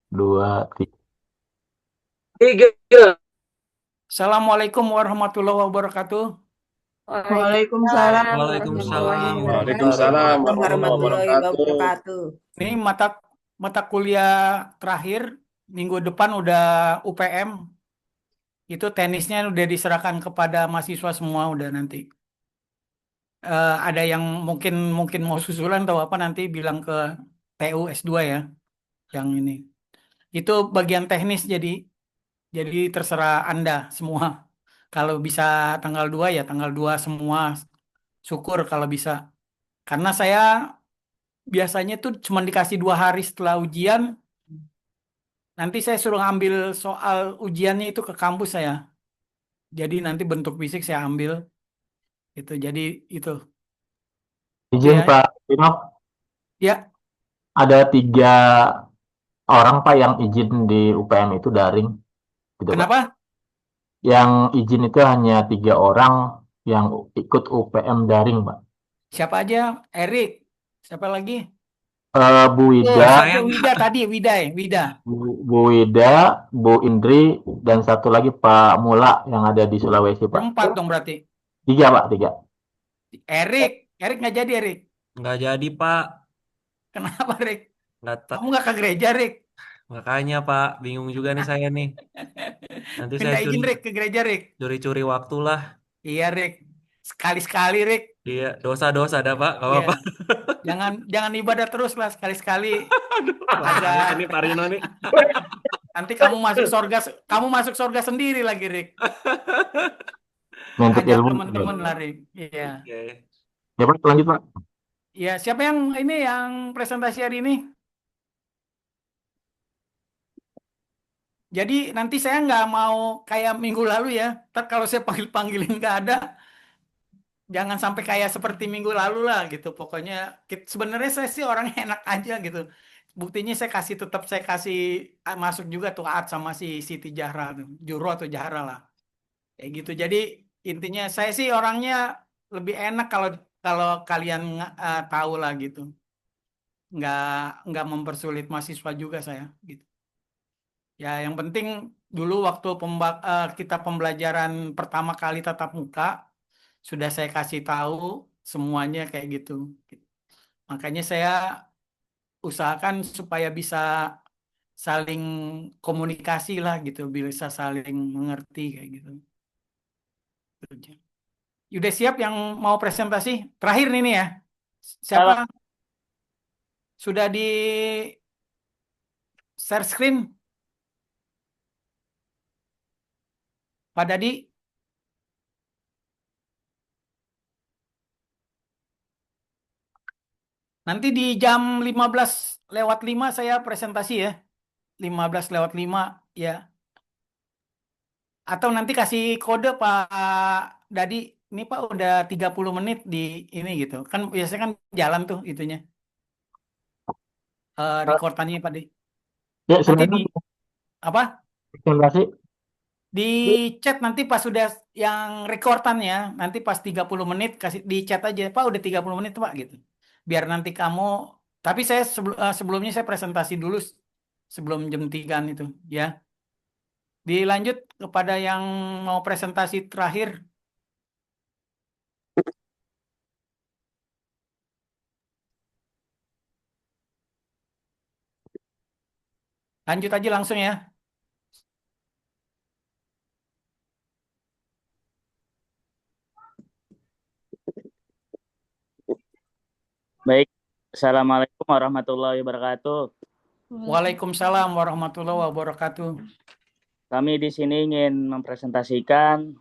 Dua, tiga. Tiga. Assalamualaikum warahmatullahi wabarakatuh. Waalaikumsalam warahmatullahi Waalaikumsalam wabarakatuh. warahmatullahi Waalaikumsalam Waalaikumsalam warahmatullahi warahmatullahi wabarakatuh. wabarakatuh. Ini mata mata kuliah terakhir minggu depan udah UPM. Itu tenisnya udah diserahkan kepada mahasiswa semua udah nanti. Ada yang mungkin mungkin mau susulan atau apa nanti bilang ke TU S2 ya, yang ini. Itu bagian teknis jadi terserah Anda semua. Kalau bisa tanggal 2 ya tanggal 2 semua. Syukur kalau bisa. Karena saya biasanya tuh cuma dikasih 2 hari setelah ujian. Nanti saya suruh ambil soal ujiannya itu ke kampus saya. Jadi nanti bentuk fisik saya ambil. Itu jadi itu. Itu Izin ya. Pak Tino, Ya, ada 3 orang Pak yang izin di UPM itu daring, gitu Pak. kenapa? Yang izin itu hanya 3 orang yang ikut UPM daring Pak. Siapa aja? Erik. Siapa lagi? Bu Oh, Wida, saya Wida tadi, Wida ya, Wida. Bu Wida, Bu Indri, dan satu lagi Pak Mula yang ada di Sulawesi Pak. Berempat dong berarti. 3 Pak, 3. Erik, Erik nggak jadi Erik. nggak jadi Pak, Kenapa Erik? nggak Kamu nggak ke gereja Erik? makanya Pak bingung juga nih saya nih. Nanti saya Minta izin Erik ke gereja Erik. curi waktu lah. Iya Erik. Sekali-sekali Erik. Iya dosa-dosa ada Pak, nggak Iya. apa-apa. Jangan jangan ibadah terus lah sekali-sekali Bahaya agak nih Pak Rino nih. nanti kamu masuk surga sendiri lagi Rick. Menuntut Ajak ilmu. teman-teman lah Rick. Iya. Oke. Ya Pak, lanjut Pak. Iya, siapa yang ini yang presentasi hari ini? Jadi nanti saya nggak mau kayak minggu lalu ya. Ntar kalau saya panggil-panggilin nggak ada, jangan sampai kayak seperti minggu lalu lah gitu. Pokoknya sebenarnya saya sih orangnya enak aja gitu. Buktinya saya kasih masuk juga tuh Aat sama si Siti Zahra tuh, Juro atau Zahra lah. Kayak gitu. Jadi intinya saya sih orangnya lebih enak kalau kalau kalian tahu lah gitu. Nggak nggak mempersulit mahasiswa juga saya gitu. Ya yang penting dulu waktu kita pembelajaran pertama kali tatap muka sudah saya kasih tahu semuanya kayak gitu. Makanya saya usahakan supaya bisa saling komunikasi lah gitu, bisa saling mengerti kayak gitu. Udah siap yang mau presentasi? Terakhir ini ya. Siapa? Salam. Sudah di share screen? Pak Dadi? Nanti di jam 15:05 saya presentasi ya. 15:05 ya. Atau nanti kasih kode Pak Dadi. Ini Pak udah 30 menit di ini gitu. Kan biasanya kan jalan tuh itunya. Rekordannya Pak Dadi. Ya, Nanti sebenarnya di apa? presentasi. Di chat nanti pas sudah yang rekordannya, nanti pas 30 menit kasih di chat aja, Pak udah 30 menit Pak gitu. Biar nanti kamu, tapi saya sebelumnya saya presentasi dulu sebelum jam 3 itu ya. Dilanjut kepada yang mau presentasi terakhir. Lanjut aja langsung ya. Baik. Assalamualaikum warahmatullahi wabarakatuh. Waalaikumsalam warahmatullahi wabarakatuh. Kami di sini ingin mempresentasikan,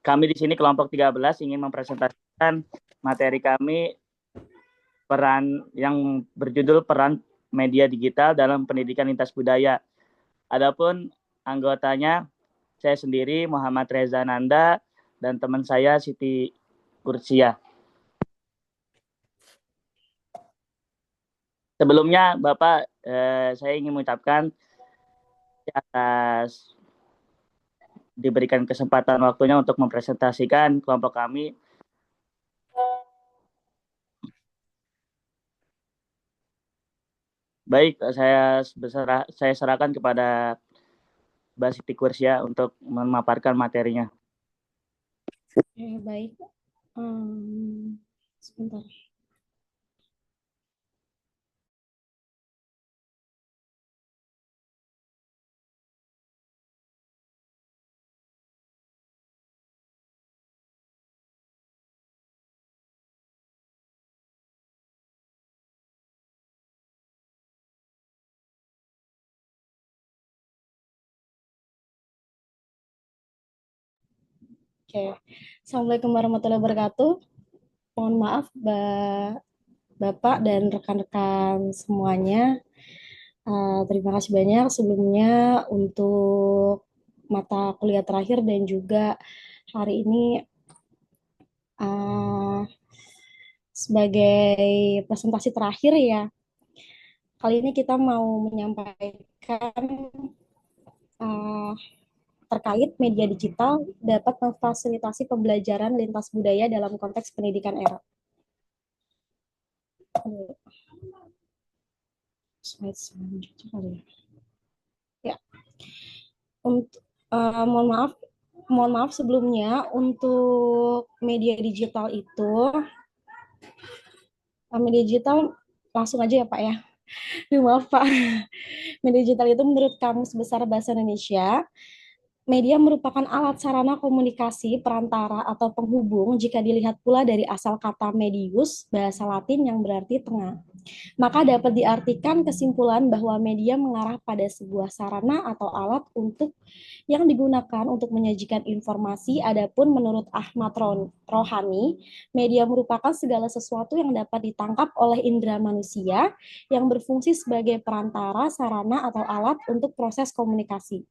kami di sini kelompok 13 ingin mempresentasikan materi kami peran yang berjudul peran media digital dalam pendidikan lintas budaya. Adapun anggotanya saya sendiri Muhammad Reza Nanda dan teman saya Siti Kursia. Sebelumnya Bapak, saya ingin mengucapkan atas diberikan kesempatan waktunya untuk mempresentasikan kelompok kami. Baik, saya serahkan kepada Mbak Siti Kursia untuk memaparkan materinya. Oke, baik. Sebentar. Oke, Assalamualaikum warahmatullahi wabarakatuh. Mohon maaf, Bapak dan rekan-rekan semuanya. Terima kasih banyak sebelumnya untuk mata kuliah terakhir dan juga hari ini sebagai presentasi terakhir ya. Kali ini kita mau menyampaikan terkait media digital dapat memfasilitasi pembelajaran lintas budaya dalam konteks pendidikan era. Slide selanjutnya kali ya. Ya, untuk mohon maaf sebelumnya untuk media digital itu media digital langsung aja ya Pak ya. Maaf Pak. Media digital itu menurut Kamus Besar Bahasa Indonesia, media merupakan alat sarana komunikasi, perantara, atau penghubung jika dilihat pula dari asal kata medius, bahasa Latin yang berarti tengah. Maka dapat diartikan kesimpulan bahwa media mengarah pada sebuah sarana atau alat yang digunakan untuk menyajikan informasi. Adapun menurut Ahmad Rohani, media merupakan segala sesuatu yang dapat ditangkap oleh indera manusia yang berfungsi sebagai perantara, sarana, atau alat untuk proses komunikasi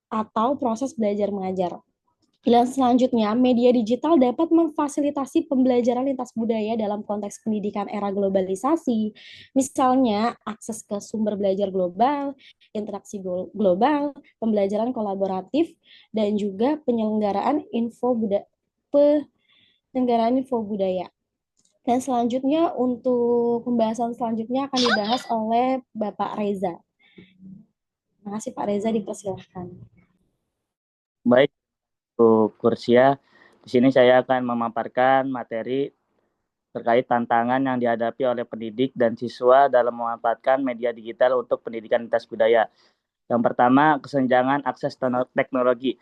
atau proses belajar mengajar. Dan selanjutnya, media digital dapat memfasilitasi pembelajaran lintas budaya dalam konteks pendidikan era globalisasi. Misalnya, akses ke sumber belajar global, interaksi global, pembelajaran kolaboratif, dan juga penyelenggaraan info budaya. Dan selanjutnya, untuk pembahasan selanjutnya akan dibahas oleh Bapak Reza. Terima kasih Pak Reza, dipersilahkan. Baik, Bu Kursia, di sini saya akan memaparkan materi terkait tantangan yang dihadapi oleh pendidik dan siswa dalam memanfaatkan media digital untuk pendidikan lintas budaya. Yang pertama, kesenjangan akses teknologi.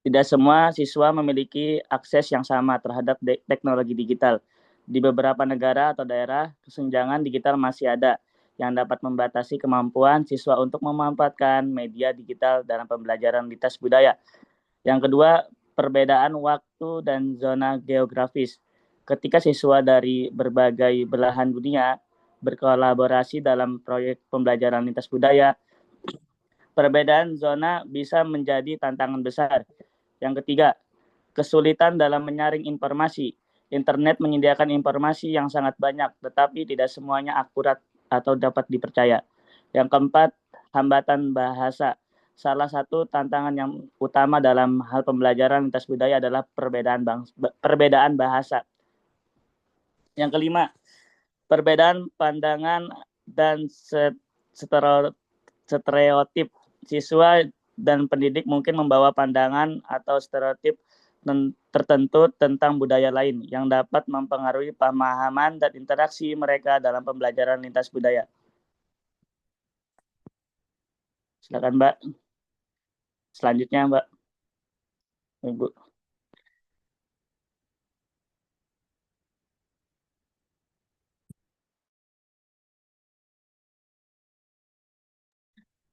Tidak semua siswa memiliki akses yang sama terhadap teknologi digital. Di beberapa negara atau daerah, kesenjangan digital masih ada yang dapat membatasi kemampuan siswa untuk memanfaatkan media digital dalam pembelajaran lintas budaya. Yang kedua, perbedaan waktu dan zona geografis. Ketika siswa dari berbagai belahan dunia berkolaborasi dalam proyek pembelajaran lintas budaya, perbedaan zona bisa menjadi tantangan besar. Yang ketiga, kesulitan dalam menyaring informasi. Internet menyediakan informasi yang sangat banyak, tetapi tidak semuanya akurat atau dapat dipercaya. Yang keempat, hambatan bahasa. Salah satu tantangan yang utama dalam hal pembelajaran lintas budaya adalah perbedaan bahasa. Yang kelima, perbedaan pandangan dan stereotip. Siswa dan pendidik mungkin membawa pandangan atau stereotip tertentu tentang budaya lain yang dapat mempengaruhi pemahaman dan interaksi mereka dalam pembelajaran lintas budaya. Silakan Mbak. Selanjutnya Mbak. Ibu.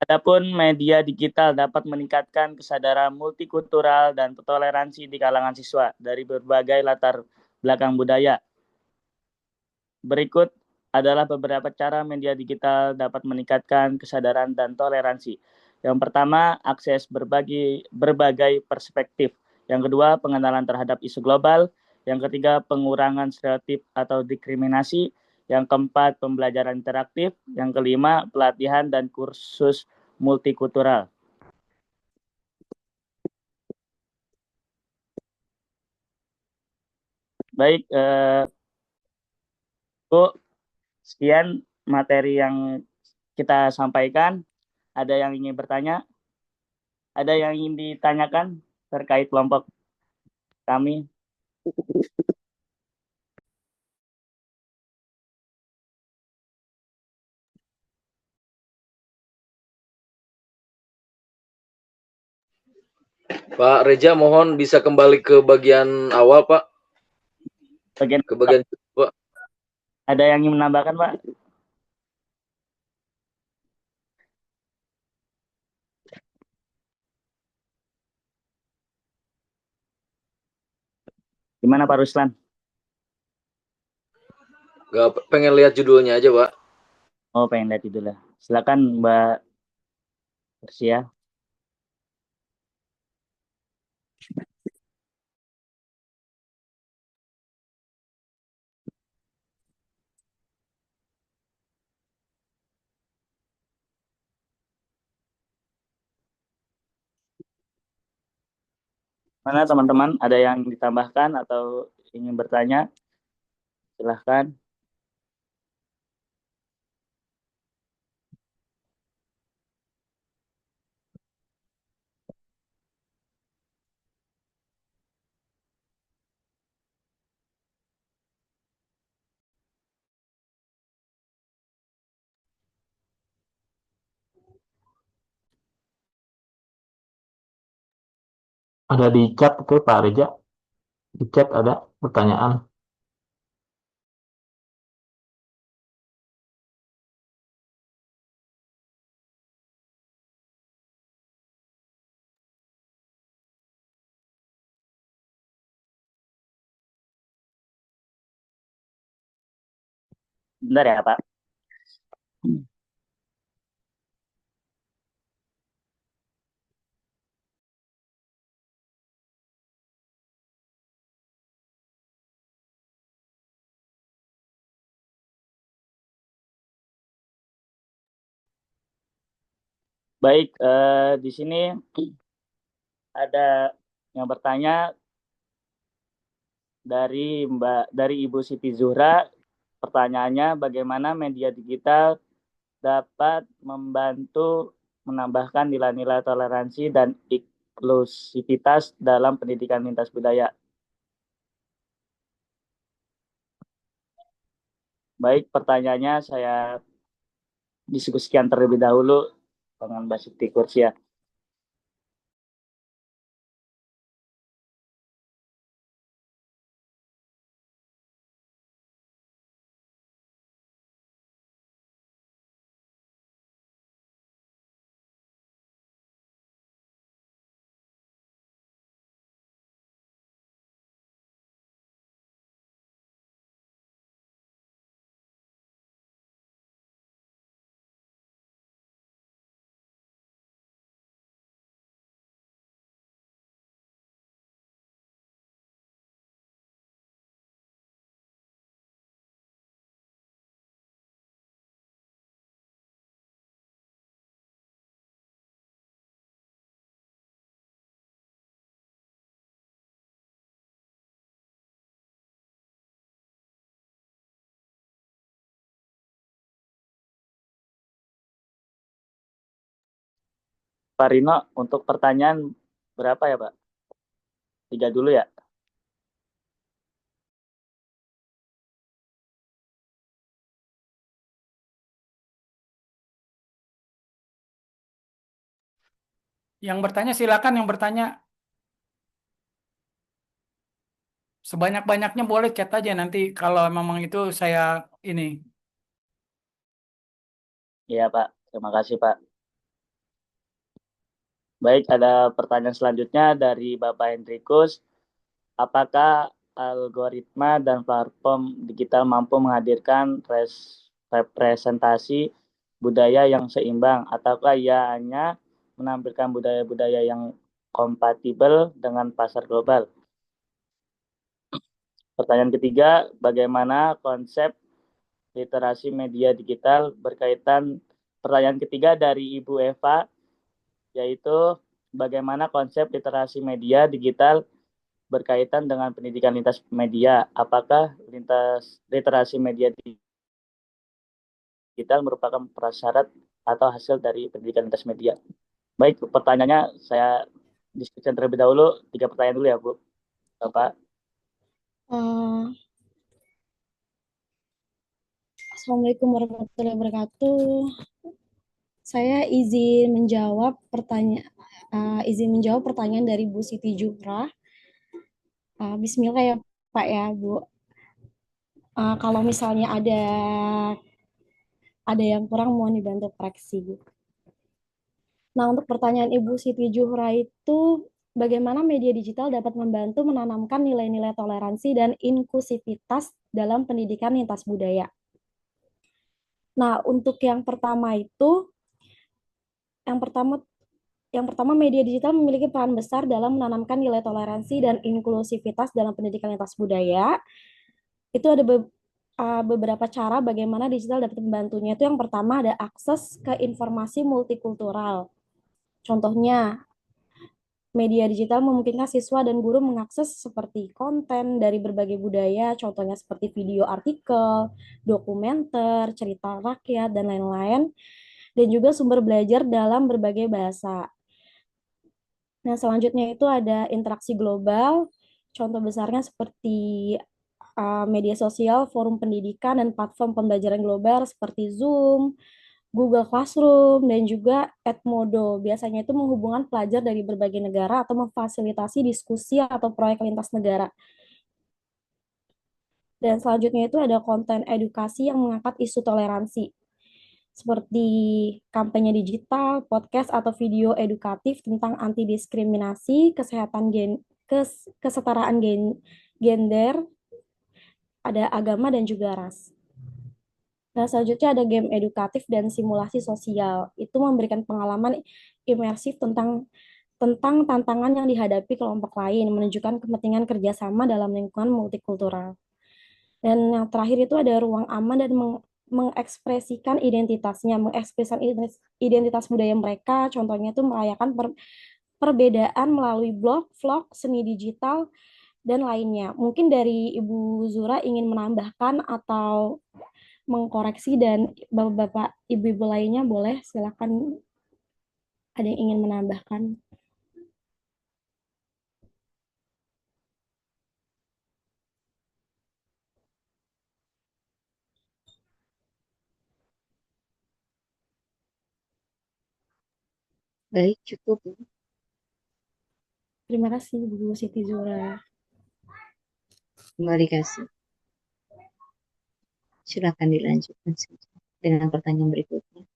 Adapun media digital dapat meningkatkan kesadaran multikultural dan toleransi di kalangan siswa dari berbagai latar belakang budaya. Berikut adalah beberapa cara media digital dapat meningkatkan kesadaran dan toleransi. Yang pertama, akses berbagai perspektif. Yang kedua, pengenalan terhadap isu global. Yang ketiga, pengurangan stereotip atau diskriminasi. Yang keempat, pembelajaran interaktif. Yang kelima, pelatihan dan kursus multikultural. Baik, Bu, Sekian materi yang kita sampaikan. Ada yang ingin bertanya? Ada yang ingin ditanyakan terkait kelompok kami? Pak Reja, mohon bisa kembali ke bagian awal, Pak. Bagian Ke bagian Pak. ada yang ingin menambahkan, Pak? Gimana Pak Ruslan? Gak pengen lihat judulnya aja, Pak. Oh, pengen lihat itu lah. Silakan Mbak Persia. Mana teman-teman? Ada yang ditambahkan atau ingin bertanya? Silahkan. Ada di chat itu Pak Reja. Di chat ada pertanyaan. Bentar ya Pak. Baik, di sini ada yang bertanya dari Ibu Siti Zuhra. Pertanyaannya, bagaimana media digital dapat membantu menambahkan nilai-nilai toleransi dan inklusivitas dalam pendidikan lintas budaya? Baik, pertanyaannya saya diskusikan terlebih dahulu dengan Mbak Siti Kursia. Pak Rino, untuk pertanyaan berapa ya Pak? 3 dulu ya. Yang bertanya silakan yang bertanya. Sebanyak-banyaknya boleh chat aja nanti kalau memang itu saya ini. Iya Pak, terima kasih Pak. Baik, ada pertanyaan selanjutnya dari Bapak Hendrikus. Apakah algoritma dan platform digital mampu menghadirkan representasi budaya yang seimbang, ataukah ia hanya menampilkan budaya-budaya yang kompatibel dengan pasar global? Pertanyaan ketiga, bagaimana konsep literasi media digital berkaitan? Pertanyaan ketiga dari Ibu Eva, yaitu bagaimana konsep literasi media digital berkaitan dengan pendidikan lintas media. Apakah literasi media digital merupakan prasyarat atau hasil dari pendidikan lintas media. Baik, pertanyaannya saya diskusikan terlebih dahulu. 3 pertanyaan dulu ya, Bu. Bapak. Assalamualaikum warahmatullahi wabarakatuh. Saya izin menjawab pertanyaan dari Bu Siti Juhra. Bismillah ya Pak ya Bu. Kalau misalnya ada yang kurang mohon dibantu koreksi Bu. Nah, untuk pertanyaan Ibu Siti Juhra itu bagaimana media digital dapat membantu menanamkan nilai-nilai toleransi dan inklusivitas dalam pendidikan lintas budaya. Nah, untuk yang pertama media digital memiliki peran besar dalam menanamkan nilai toleransi dan inklusivitas dalam pendidikan lintas budaya. Itu ada beberapa cara bagaimana digital dapat membantunya. Itu yang pertama ada akses ke informasi multikultural. Contohnya, media digital memungkinkan siswa dan guru mengakses seperti konten dari berbagai budaya, contohnya seperti video artikel, dokumenter, cerita rakyat, dan lain-lain, dan juga sumber belajar dalam berbagai bahasa. Nah, selanjutnya itu ada interaksi global, contoh besarnya seperti media sosial, forum pendidikan, dan platform pembelajaran global seperti Zoom, Google Classroom, dan juga Edmodo. Biasanya itu menghubungkan pelajar dari berbagai negara atau memfasilitasi diskusi atau proyek lintas negara. Dan selanjutnya itu ada konten edukasi yang mengangkat isu toleransi, seperti kampanye digital, podcast, atau video edukatif tentang anti-diskriminasi, kesetaraan gender, ada agama, dan juga ras. Nah, selanjutnya ada game edukatif dan simulasi sosial. Itu memberikan pengalaman imersif tentang tantangan yang dihadapi kelompok lain, menunjukkan kepentingan kerjasama dalam lingkungan multikultural. Dan yang terakhir itu ada ruang aman dan mengekspresikan identitas budaya mereka. Contohnya itu merayakan perbedaan melalui blog, vlog, seni digital, dan lainnya. Mungkin dari Ibu Zura ingin menambahkan atau mengkoreksi, dan bapak-bapak ibu-ibu lainnya boleh silakan ada yang ingin menambahkan. Baik, cukup. Terima kasih Bu Siti Zura. Terima kasih. Silakan dilanjutkan saja dengan pertanyaan berikutnya.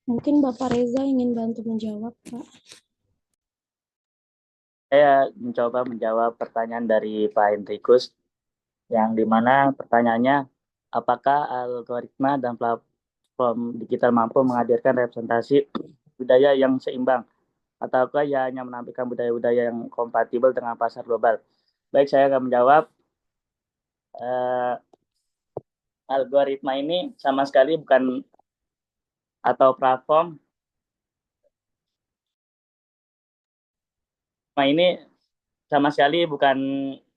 Mungkin Bapak Reza ingin bantu menjawab, Pak. Saya mencoba menjawab pertanyaan dari Pak Hendrikus, yang dimana pertanyaannya, apakah algoritma dan platform digital mampu menghadirkan representasi budaya yang seimbang, ataukah ia hanya menampilkan budaya-budaya yang kompatibel dengan pasar global? Baik, saya akan menjawab. Algoritma ini sama sekali bukan, atau platform ini sama sekali bukan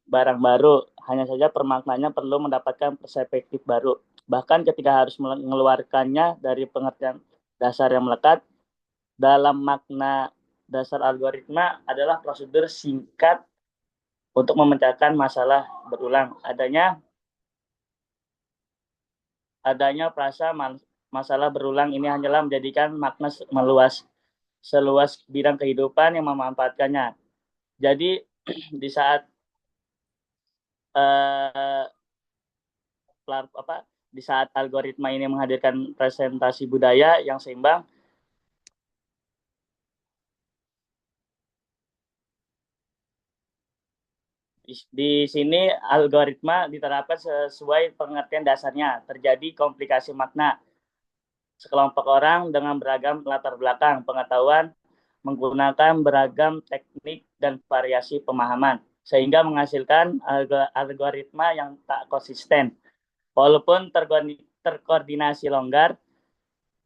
barang baru, hanya saja permaknanya perlu mendapatkan perspektif baru. Bahkan ketika harus mengeluarkannya dari pengertian dasar yang melekat, dalam makna dasar algoritma adalah prosedur singkat untuk memecahkan masalah berulang. Adanya frasa masalah berulang ini hanyalah menjadikan makna seluas bidang kehidupan yang memanfaatkannya. Jadi di saat algoritma ini menghadirkan presentasi budaya yang seimbang, Di sini algoritma diterapkan sesuai pengertian dasarnya. Terjadi komplikasi makna. Sekelompok orang dengan beragam latar belakang pengetahuan menggunakan beragam teknik dan variasi pemahaman, sehingga menghasilkan algoritma yang tak konsisten. Walaupun terkoordinasi longgar,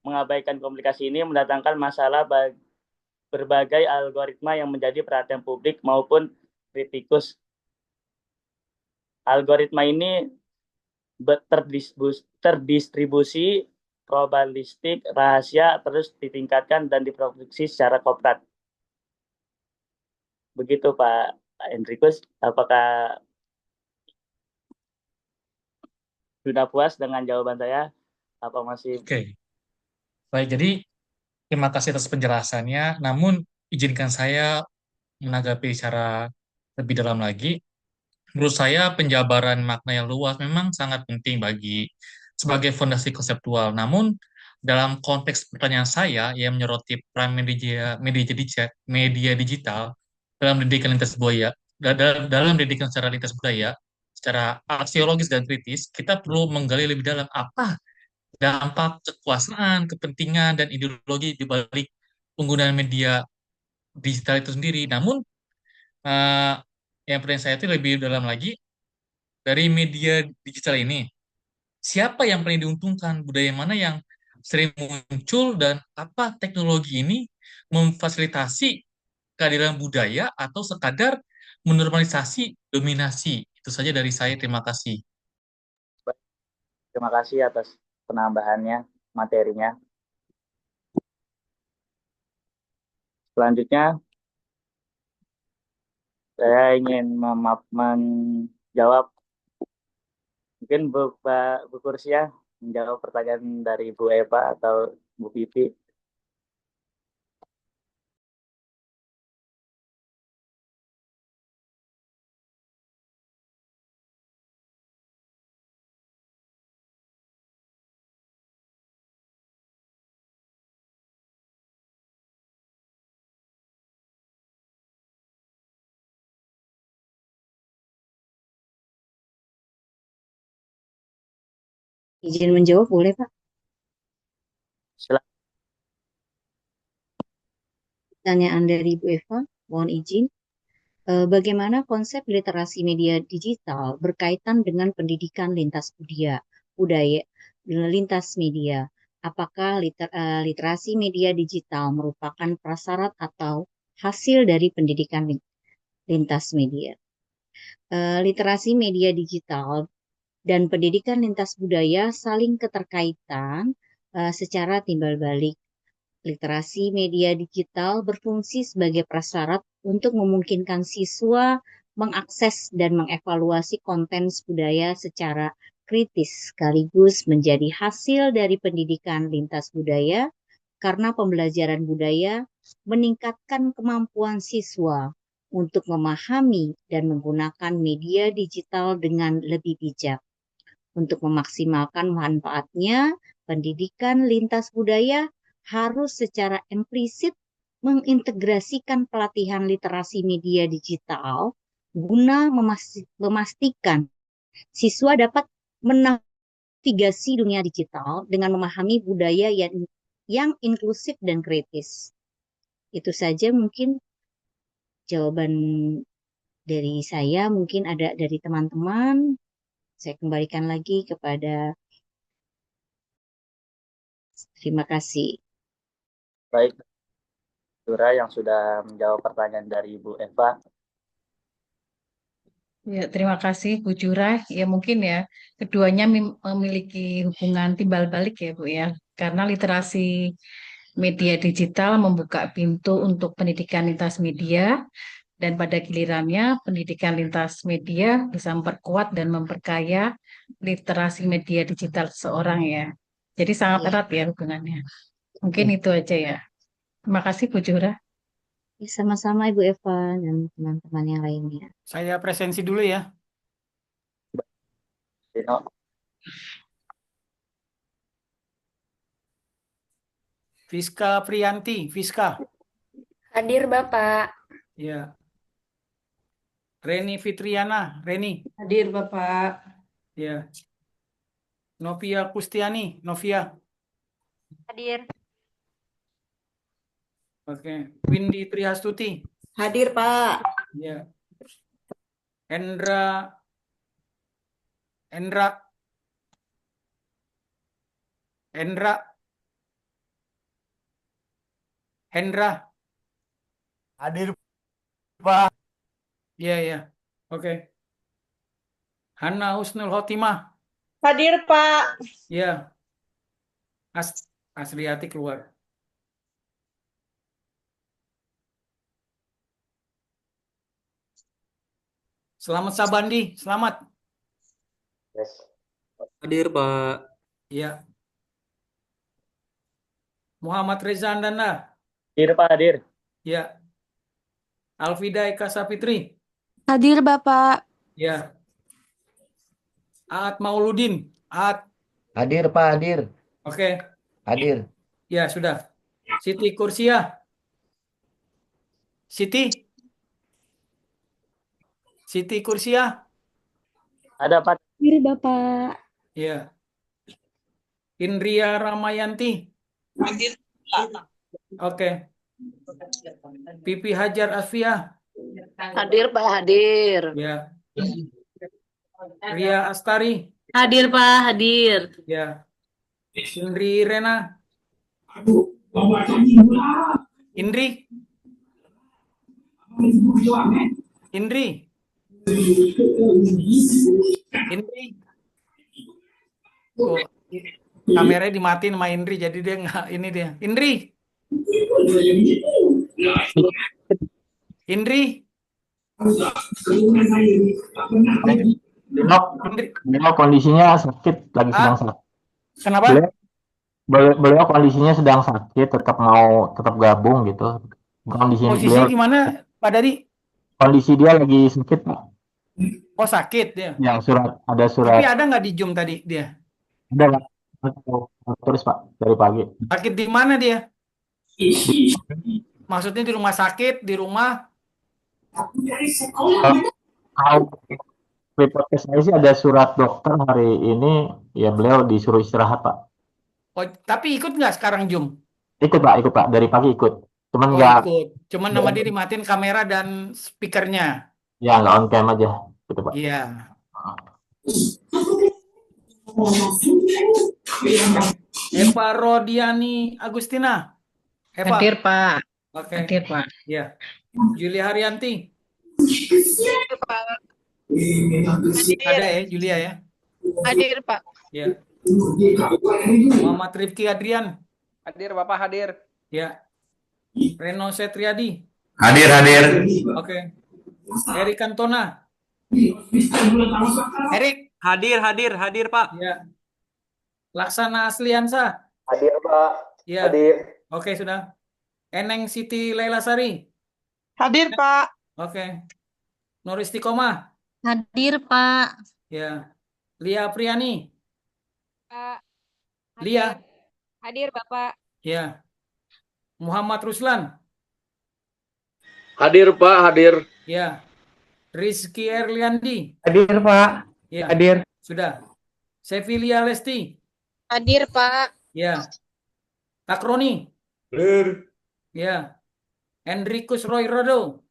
mengabaikan komplikasi ini mendatangkan masalah berbagai algoritma yang menjadi perhatian publik maupun kritikus. Algoritma ini terdistribusi, probabilistik, rahasia, terus ditingkatkan dan diproduksi secara kooperatif. Begitu Pak Enrikus, apakah sudah puas dengan jawaban saya? Apa masih? Oke, baik. Jadi terima kasih atas penjelasannya. Namun izinkan saya menanggapi secara lebih dalam lagi. Menurut saya penjabaran makna yang luas memang sangat penting sebagai fondasi konseptual. Namun dalam konteks pertanyaan saya yang menyoroti peran media digital dalam pendidikan lintas budaya, dalam pendidikan secara lintas budaya, secara aksiologis dan kritis, kita perlu menggali lebih dalam apa dampak kekuasaan, kepentingan, dan ideologi di balik penggunaan media digital itu sendiri. Namun, eh, yang pertanyaan saya itu lebih dalam lagi, dari media digital ini, siapa yang paling diuntungkan, budaya mana yang sering muncul, dan apa teknologi ini memfasilitasi keadilan budaya atau sekadar menormalisasi dominasi. Itu saja dari saya, terima kasih. Terima kasih atas penambahannya, materinya. Selanjutnya, saya ingin menjawab, mungkin Bu Kursia, menjawab pertanyaan dari Bu Eva atau Bu Pipi. Izin menjawab boleh, Pak? Silakan. Pertanyaan dari Bu Eva, mohon izin. Bagaimana konsep literasi media digital berkaitan dengan pendidikan budaya lintas media? Apakah literasi media digital merupakan prasyarat atau hasil dari pendidikan lintas media? Literasi media digital dan pendidikan lintas budaya saling keterkaitan secara timbal balik. Literasi media digital berfungsi sebagai prasyarat untuk memungkinkan siswa mengakses dan mengevaluasi konten budaya secara kritis sekaligus menjadi hasil dari pendidikan lintas budaya karena pembelajaran budaya meningkatkan kemampuan siswa untuk memahami dan menggunakan media digital dengan lebih bijak. Untuk memaksimalkan manfaatnya, pendidikan lintas budaya harus secara implisit mengintegrasikan pelatihan literasi media digital guna memastikan siswa dapat menavigasi dunia digital dengan memahami budaya yang inklusif dan kritis. Itu saja mungkin jawaban dari saya, mungkin ada dari teman-teman. Saya kembalikan lagi kepada. Terima kasih. Baik, Dura yang sudah menjawab pertanyaan dari Bu Eva. Ya, terima kasih Bu Jurah. Ya mungkin ya keduanya memiliki hubungan timbal balik ya Bu ya. Karena literasi media digital membuka pintu untuk pendidikan lintas media dan pada gilirannya pendidikan lintas media bisa memperkuat dan memperkaya literasi media digital seseorang ya. Jadi sangat Ya, erat ya hubungannya. Mungkin ya. itu aja ya. Terima kasih Bu Jurah. Sama-sama Ibu Eva dan teman-teman yang lainnya. Saya presensi dulu ya. Dino. Fiska Priyanti, Fiska. Hadir Bapak. Ya. Reni Fitriana, Reni. Hadir Bapak. Ya. Novia Kustiani, Novia. Hadir. Oke. Windy Triastuti. Hadir Pak. Ya. Endra, Endra, Endra, Hendra. Hadir Pak. Iya, iya. Oke. Hana Husnul Khotimah. Hadir Pak. Iya. Asriati keluar. Selamat Sabandi, selamat. Hadir Pak. Iya. Muhammad Reza Andanda. Hadir Pak, hadir. Ya. Alfida Eka Sapitri. Hadir Bapak. Ya. Aat Mauludin. Aat. Hadir Pak, hadir. Oke. Hadir. Ya, sudah. Siti Kursia. Siti. Siti Kursia. Ada Pak. Hadir Bapak. Ya. Indria Ramayanti. Hadir Pak. Oke. Pipi Hajar Asfiah. Hadir Pak, hadir. Ya. Ria Astari. Hadir Pak, hadir. Ya. Indri Rena. Indri. Indri. Indri. Oh, kameranya dimatiin sama Indri, jadi dia nggak ini dia. Indri. Indri. Beliau kondisinya sakit, lagi sedang sakit. Kenapa? Beliau kondisinya sedang sakit, tetap gabung gitu. Posisinya Beliau, gimana, Pak Dadi? kondisi dia lagi sakit, Pak. Oh, sakit dia. Yang ada Tapi surat, ada nggak di Zoom tadi dia? ada Pak. Terus Pak dari pagi. Sakit di mana dia? Maksudnya di rumah sakit, di rumah? Kalau report ke saya sih ada surat dokter hari ini, ya beliau disuruh istirahat Pak. Oh, tapi ikut nggak sekarang Zoom? Ikut Pak, dari pagi ikut. Cuman Oh, nggak, ikut. Cuman nama dia dimatiin kamera dan speakernya. ya nggak on cam aja, gitu Pak. Iya. Eva Rodiani Agustina. Eva. Hadir Pak. Oke. Hadir Pak. Ya. Julia Haryanti. Ada ya, Julia ya. Hadir Pak. Ya. Muhammad Rifki Adrian. Hadir Bapak, hadir. Ya. Reno Setriadi. Hadir, hadir. Oke. Erik Cantona. Erik. Hadir Pak. Ya. Laksana Asliansa. Hadir Pak. Ya. Hadir. Oke, sudah. Eneng Siti Laila Sari. Hadir Pak. Oke. Nur Istiqomah. Hadir Pak. Ya. Lia Priani. Pak. Lia. Hadir Bapak. Ya. Muhammad Ruslan. Hadir Pak, hadir. Ya. Rizky Erliandi. Hadir Pak. Ya. Hadir. Sudah. Sevilia Lesti. Hadir Pak. Ya. Takroni. Hadir. Ya. Enrikus Roy Rodo.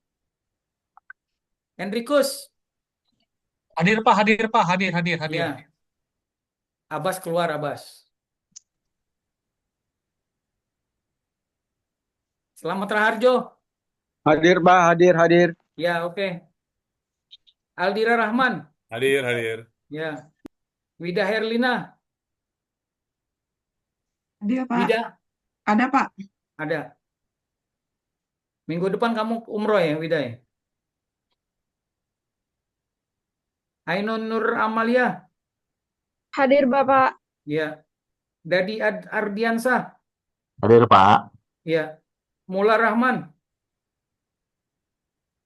Enrikus. Hadir Pak, hadir Pak, hadir. Ya. Abbas keluar, Abbas. Selamat Raharjo. Hadir Pak, hadir. Ya, oke. Aldira Rahman. Hadir. Ya. Wida Herlina. Hadir Wida. Ada Pak. Ada. Minggu depan kamu umroh ya, Wida ya? Ainun Nur Amalia. Hadir Bapak. Ya. Dadi Ardiansa. Hadir Pak. Ya. Mula Rahman.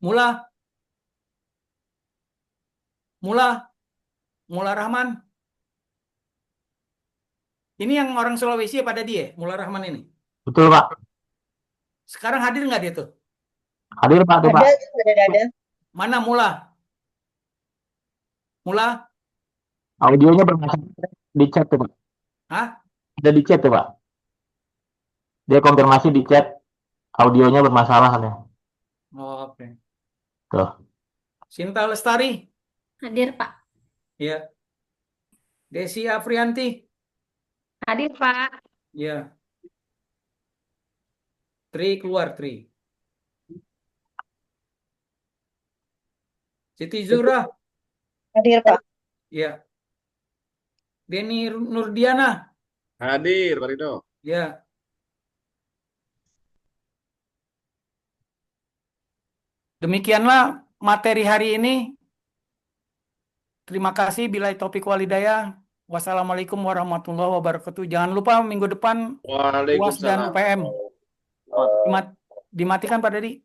Mula Rahman. Ini yang orang Sulawesi ya pada dia, Mula Rahman ini. Betul Pak. Sekarang hadir nggak dia tuh? Hadir Pak, tuh Pak. Ada. Mana Mula? Mula? Audionya bermasalah di chat tuh, Pak. Hah? Ada di chat tuh, Pak. Dia konfirmasi di chat, audionya bermasalah katanya. Oh, oke. Tuh. Sinta Lestari? Hadir, Pak. Ya. Desi Afrianti? Hadir, Pak. Ya. Tri keluar, Tri. Siti Zura? Hadir, Pak. Ya. Denny Nurdiana? Hadir, Pak Rido. Ya. Demikianlah materi hari ini. Terima kasih. Billahi taufiq walhidayah. Wassalamualaikum warahmatullahi wabarakatuh. Jangan lupa minggu depan UAS dan Waalaikumsalam. UPM. Dimatikan Pak Dedi.